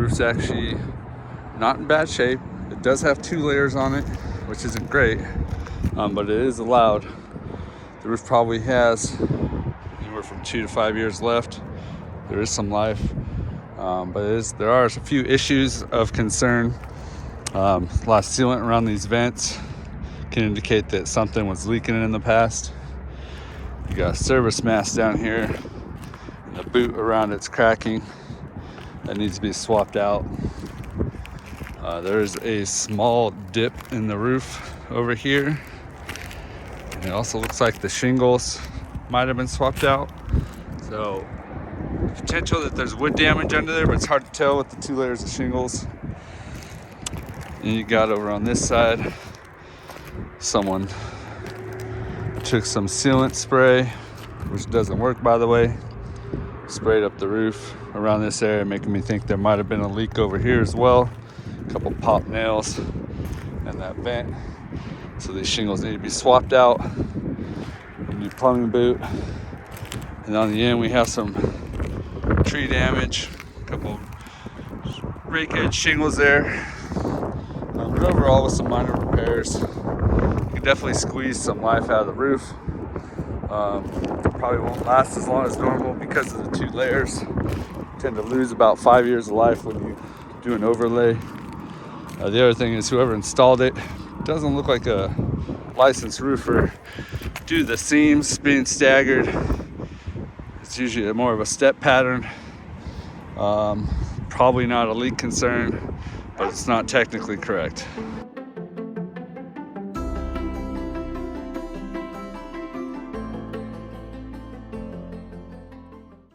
roof's actually not in bad shape. It does have 2 layers on it, which isn't great, but it is allowed. The roof probably has anywhere from 2 to 5 years left. There is some life, but there are a few issues of concern. A lot of sealant around these vents can indicate that something was leaking in the past. You got a service mast down here, and the boot around it's cracking. That needs to be swapped out. There's a small dip in the roof over here. And it also looks like the shingles might have been swapped out. So potential that there's wood damage under there, but it's hard to tell with the 2 layers of shingles. And you got over on this side, someone took some sealant spray, which doesn't work by the way, sprayed up the roof around this area, making me think there might have been a leak over here as well. A couple pop nails in that vent. So these shingles need to be swapped out. A new plumbing boot. And on the end we have some tree damage, a couple rake edge shingles there. But overall, with some minor repairs, you can definitely squeeze some life out of the roof. Probably won't last as long as normal because of the 2 layers. You tend to lose about 5 years of life when you do an overlay. The other thing is whoever installed it doesn't look like a licensed roofer due to the seams being staggered. It's usually more of a step pattern. Probably not a leak concern, but it's not technically correct.